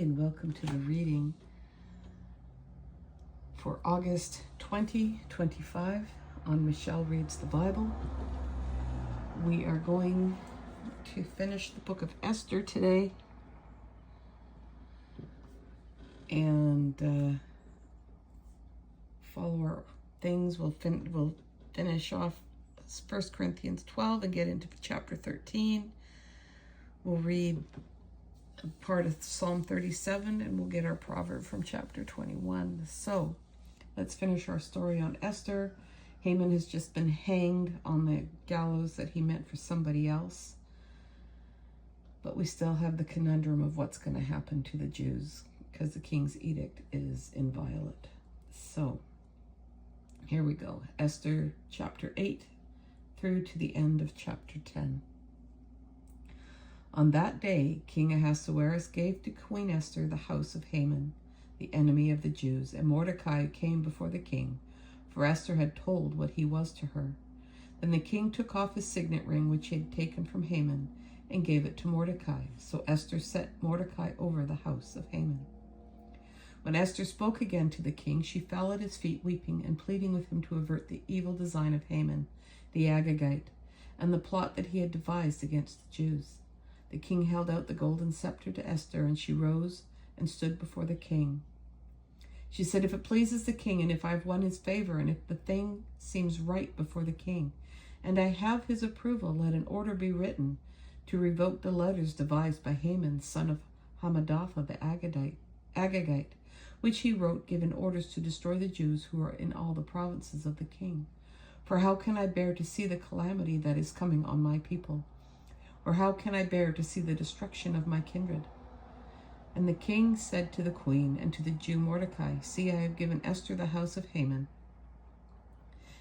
and welcome to the reading for August 2025 on Michelle Reads the Bible. We are going to finish the book of Esther today and follow our things. We'll finish off 1 Corinthians 12 and get into chapter 13. We'll read part of Psalm 37 and we'll get our proverb from chapter 21. So let's finish our story on Esther. Haman has just been hanged on the gallows that he meant for somebody else. But we still have the conundrum of what's going to happen to the Jews because the king's edict is inviolate. So here we go. Esther chapter 8 through to the end of chapter 10. On that day, King Ahasuerus gave to Queen Esther the house of Haman, the enemy of the Jews, and Mordecai came before the king, for Esther had told what he was to her. Then the king took off his signet ring, which he had taken from Haman, and gave it to Mordecai. So Esther set Mordecai over the house of Haman. When Esther spoke again to the king, she fell at his feet, weeping and pleading with him to avert the evil design of Haman, the Agagite, and the plot that he had devised against the Jews. The king held out the golden scepter to Esther, and she rose and stood before the king. She said, "If it pleases the king, and if I have won his favor, and if the thing seems right before the king, and I have his approval, let an order be written to revoke the letters devised by Haman, son of Hammedatha the Agagite, which he wrote, giving orders to destroy the Jews who are in all the provinces of the king. For how can I bear to see the calamity that is coming on my people? Or how can I bear to see the destruction of my kindred?" And the king said to the queen and to the Jew Mordecai, "See, I have given Esther the house of Haman,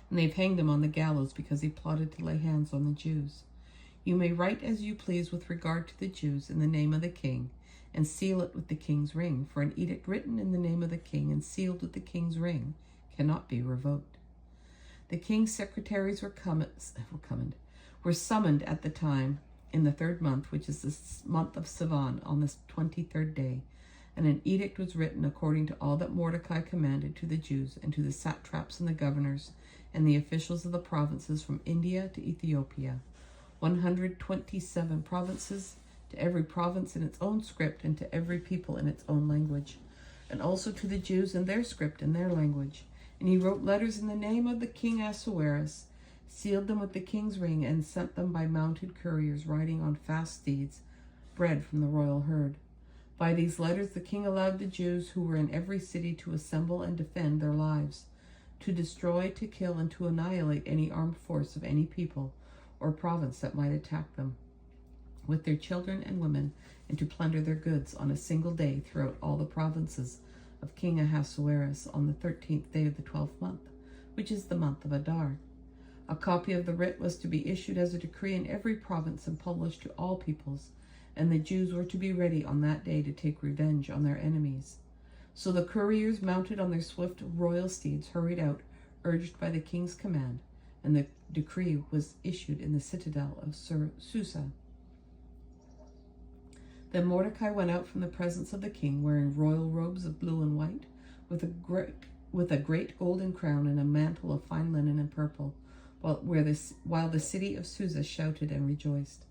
and they've hanged him on the gallows because he plotted to lay hands on the Jews. You may write as you please with regard to the Jews in the name of the king, and seal it with the king's ring, for an edict written in the name of the king and sealed with the king's ring cannot be revoked." The king's secretaries were summoned at the time in the 3rd month, which is the month of Sivan, on the 23rd day, and an edict was written according to all that Mordecai commanded to the Jews and to the satraps and the governors and the officials of the provinces from India to Ethiopia, 127 provinces, to every province in its own script and to every people in its own language, and also to the Jews in their script and their language. And he wrote letters in the name of the king Ahasuerus, sealed them with the king's ring, and sent them by mounted couriers riding on fast steeds, bred from the royal herd. By these letters the king allowed the Jews who were in every city to assemble and defend their lives, to destroy, to kill, and to annihilate any armed force of any people or province that might attack them, with their children and women, and to plunder their goods on a single day throughout all the provinces of King Ahasuerus on the 13th day of the 12th month, which is the month of Adar. A copy of the writ was to be issued as a decree in every province and published to all peoples, and the Jews were to be ready on that day to take revenge on their enemies. So the couriers, mounted on their swift royal steeds, hurried out, urged by the king's command, and the decree was issued in the citadel of Susa. Then Mordecai went out from the presence of the king, wearing royal robes of blue and white, with a great golden crown and a mantle of fine linen and purple, while the city of Susa shouted and rejoiced.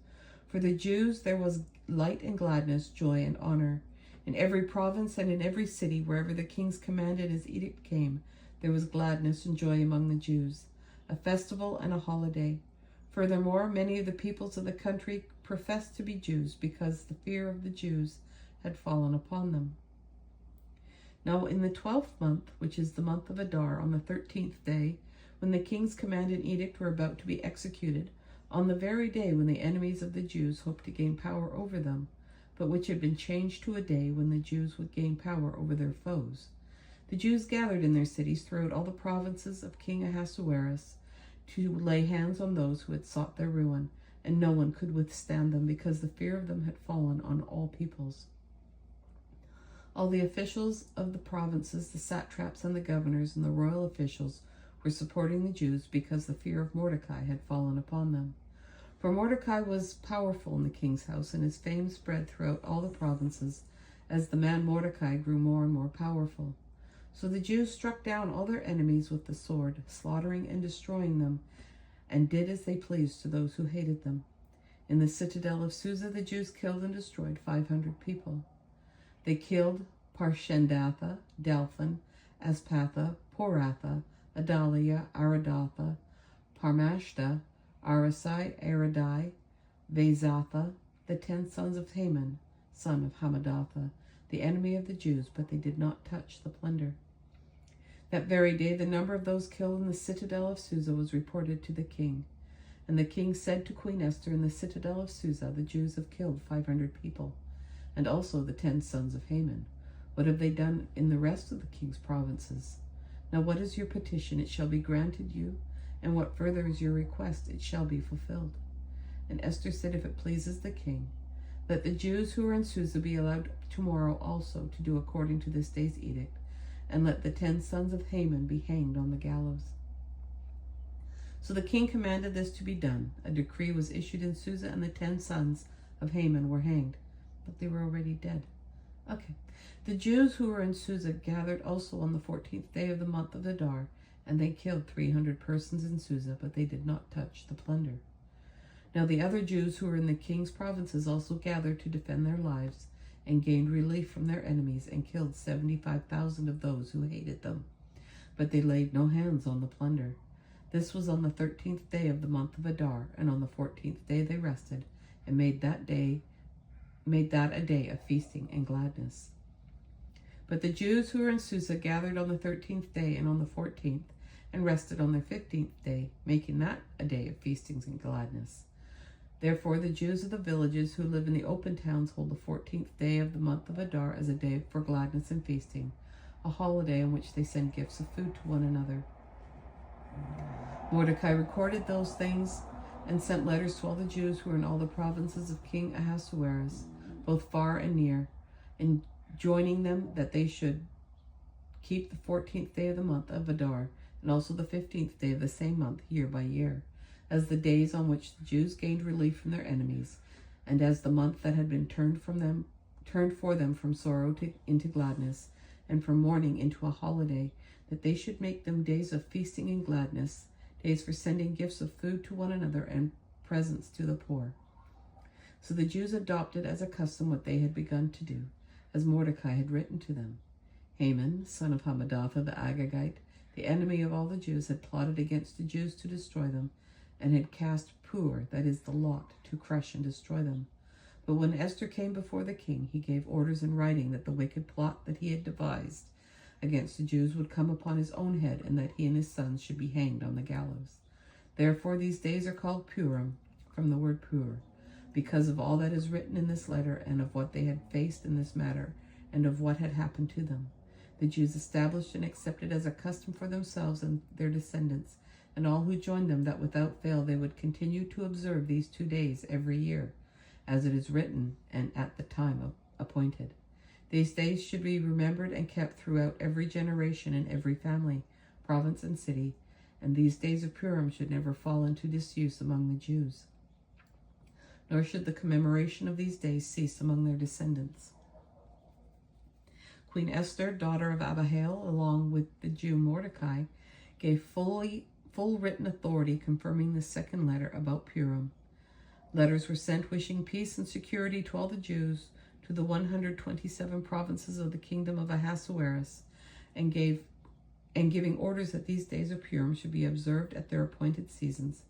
For the Jews there was light and gladness, joy and honor. In every province and in every city, wherever the king's command and his edict came, there was gladness and joy among the Jews, a festival and a holiday. Furthermore, many of the peoples of the country professed to be Jews, because the fear of the Jews had fallen upon them. Now in the 12th month, which is the month of Adar, on the 13th day, when the king's command and edict were about to be executed, on the very day when the enemies of the Jews hoped to gain power over them, but which had been changed to a day when the Jews would gain power over their foes, the Jews gathered in their cities throughout all the provinces of King Ahasuerus to lay hands on those who had sought their ruin, and no one could withstand them, because the fear of them had fallen on all peoples. All the officials of the provinces, the satraps and the governors and the royal officials, were supporting the Jews, because the fear of Mordecai had fallen upon them. For Mordecai was powerful in the king's house, and his fame spread throughout all the provinces, as the man Mordecai grew more and more powerful. So the Jews struck down all their enemies with the sword, slaughtering and destroying them, and did as they pleased to those who hated them. In the citadel of Susa, the Jews killed and destroyed 500 people. They killed Parshendatha, Dalphon, Aspatha, Poratha, Adalia, Aradatha, Parmashta, Arasai, Aradai, Vezatha, the 10 sons of Haman, son of Hamadatha, the enemy of the Jews, but they did not touch the plunder. That very day the number of those killed in the citadel of Susa was reported to the king. And the king said to Queen Esther, in the citadel of Susa the Jews have killed 500 people, and also the 10 sons of Haman. What have they done in the rest of the king's provinces? Now what is your petition? It shall be granted you. And what further is your request? It shall be fulfilled. And Esther said, if it pleases the king, let the Jews who are in Susa be allowed tomorrow also to do according to this day's edict, and let the 10 sons of Haman be hanged on the gallows. So the king commanded this to be done. A decree was issued in Susa, and the 10 sons of Haman were hanged, but they were already dead. Okay. The Jews who were in Susa gathered also on the 14th day of the month of Adar, and they killed 300 persons in Susa, but they did not touch the plunder. Now the other Jews who were in the king's provinces also gathered to defend their lives, and gained relief from their enemies, and killed 75,000 of those who hated them. But they laid no hands on the plunder. This was on the 13th day of the month of Adar, and on the 14th day they rested, and made that a day of feasting and gladness. But the Jews who were in Susa gathered on the 13th day and on the 14th, and rested on their 15th day, making that a day of feastings and gladness. Therefore the Jews of the villages who live in the open towns hold the 14th day of the month of Adar as a day for gladness and feasting, a holiday on which they send gifts of food to one another. Mordecai recorded those things and sent letters to all the Jews who were in all the provinces of King Ahasuerus, both far and near, enjoining them that they should keep the 14th day of the month of Adar, and also the 15th day of the same month, year by year, as the days on which the Jews gained relief from their enemies, and as the month that had been turned for them from sorrow into gladness, and from mourning into a holiday, that they should make them days of feasting and gladness, days for sending gifts of food to one another and presents to the poor. So the Jews adopted as a custom what they had begun to do, as Mordecai had written to them. Haman, son of Hamadatha the Agagite, the enemy of all the Jews, had plotted against the Jews to destroy them, and had cast pur, that is the lot, to crush and destroy them. But when Esther came before the king, he gave orders in writing that the wicked plot that he had devised against the Jews would come upon his own head, and that he and his sons should be hanged on the gallows. Therefore these days are called Purim, from the word pur, because of all that is written in this letter, and of what they had faced in this matter, and of what had happened to them. The Jews established and accepted as a custom for themselves and their descendants, and all who joined them, that without fail they would continue to observe these 2 days every year, as it is written, and at the time appointed. These days should be remembered and kept throughout every generation and every family, province, and city, and these days of Purim should never fall into disuse among the Jews. Nor should the commemoration of these days cease among their descendants. Queen Esther, daughter of Abihail, along with the Jew Mordecai, gave full written authority confirming the second letter about Purim. Letters were sent wishing peace and security to all the Jews, to the 127 provinces of the kingdom of Ahasuerus, and giving orders that these days of Purim should be observed at their appointed seasons,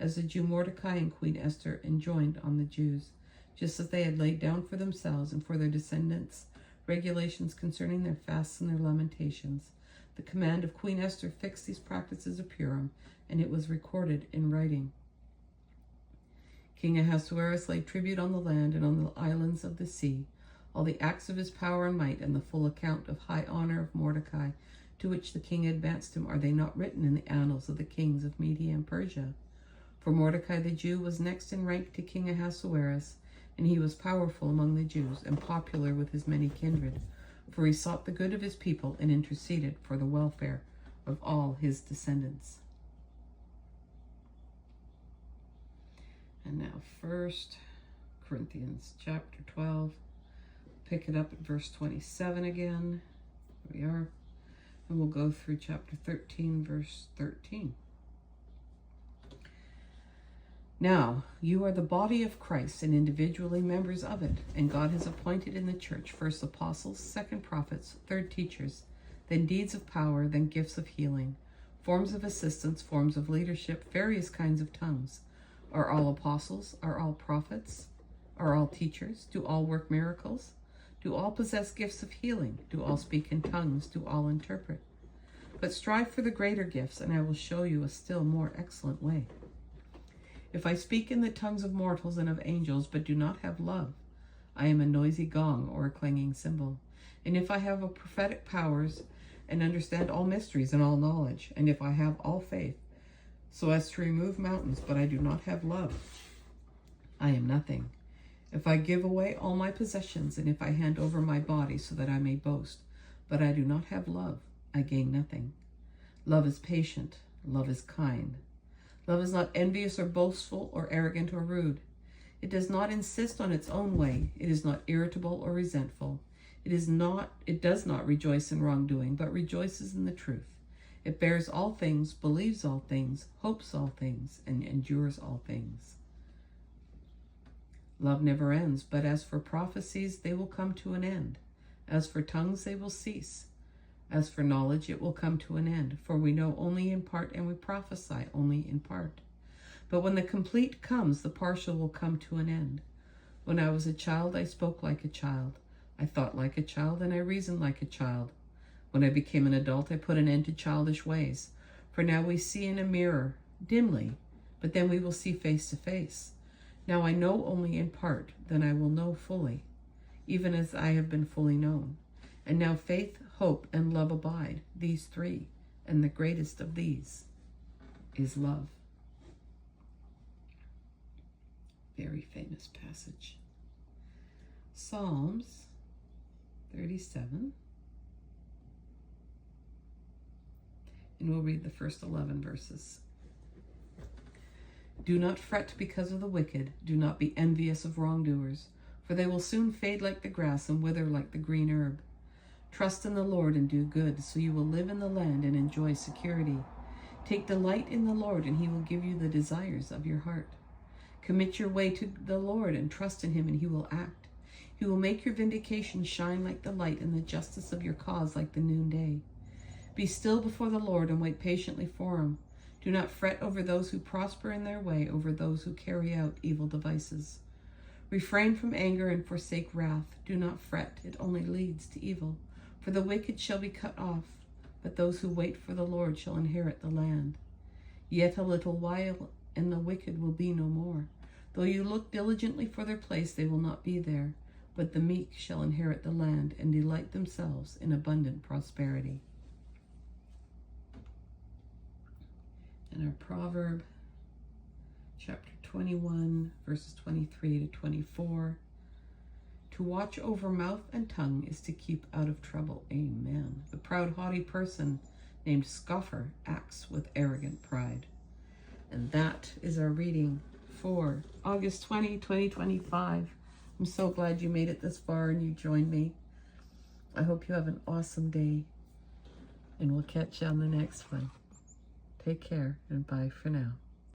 as the Jew Mordecai and Queen Esther enjoined on the Jews, just as they had laid down for themselves and for their descendants regulations concerning their fasts and their lamentations. The command of Queen Esther fixed these practices of Purim, and it was recorded in writing. King Ahasuerus laid tribute on the land and on the islands of the sea, all the acts of his power and might, and the full account of high honor of Mordecai, to which the king advanced him. Are they not written in the annals of the kings of Media and Persia? For Mordecai the Jew was next in rank to King Ahasuerus, and he was powerful among the Jews and popular with his many kindred, for he sought the good of his people and interceded for the welfare of all his descendants. And now 1 Corinthians chapter 12, pick it up at verse 27 again. Here we are. And we'll go through chapter 13, verse 13. Now, you are the body of Christ and individually members of it, and God has appointed in the church first apostles, second prophets, third teachers, then deeds of power, then gifts of healing, forms of assistance, forms of leadership, various kinds of tongues. Are all apostles? Are all prophets? Are all teachers? Do all work miracles? Do all possess gifts of healing? Do all speak in tongues? Do all interpret? But strive for the greater gifts, and I will show you a still more excellent way. If I speak in the tongues of mortals and of angels, but do not have love, I am a noisy gong or a clanging cymbal. And if I have a prophetic powers and understand all mysteries and all knowledge, and if I have all faith, so as to remove mountains, but I do not have love, I am nothing. If I give away all my possessions, and if I hand over my body so that I may boast, but I do not have love, I gain nothing. Love is patient. Love is kind. Love is not envious or boastful or arrogant or rude. It does not insist on its own way. It is not irritable or resentful. It does not rejoice in wrongdoing, but rejoices in the truth. It bears all things, believes all things, hopes all things, and endures all things. Love never ends, but as for prophecies, they will come to an end. As for tongues, they will cease. As for knowledge, it will come to an end, for we know only in part and we prophesy only in part. But when the complete comes, the partial will come to an end. When I was a child, I spoke like a child. I thought like a child, and I reasoned like a child. When I became an adult, I put an end to childish ways. For now we see in a mirror, dimly, but then we will see face to face. Now I know only in part, then I will know fully, even as I have been fully known. And now faith, hope, and love abide, these three, and the greatest of these is love. Very famous passage. Psalms 37. And we'll read the first 11 verses. Do not fret because of the wicked. Do not be envious of wrongdoers, for they will soon fade like the grass and wither like the green herb. Trust in the Lord and do good, so you will live in the land and enjoy security. Take delight in the Lord, and he will give you the desires of your heart. Commit your way to the Lord and trust in him, and he will act. He will make your vindication shine like the light and the justice of your cause like the noonday. Be still before the Lord and wait patiently for him. Do not fret over those who prosper in their way, over those who carry out evil devices. Refrain from anger and forsake wrath. Do not fret, it only leads to evil. For the wicked shall be cut off, but those who wait for the Lord shall inherit the land. Yet a little while, and the wicked will be no more. Though you look diligently for their place, they will not be there. But the meek shall inherit the land and delight themselves in abundant prosperity. And our proverb, chapter 21, verses 23 to 24. To watch over mouth and tongue is to keep out of trouble. Amen. The proud, haughty person named scoffer acts with arrogant pride. And that is our reading for August 20, 2025. I'm so glad you made it this far and you joined me. I hope you have an awesome day, and we'll catch you on the next one. Take care, and bye for now.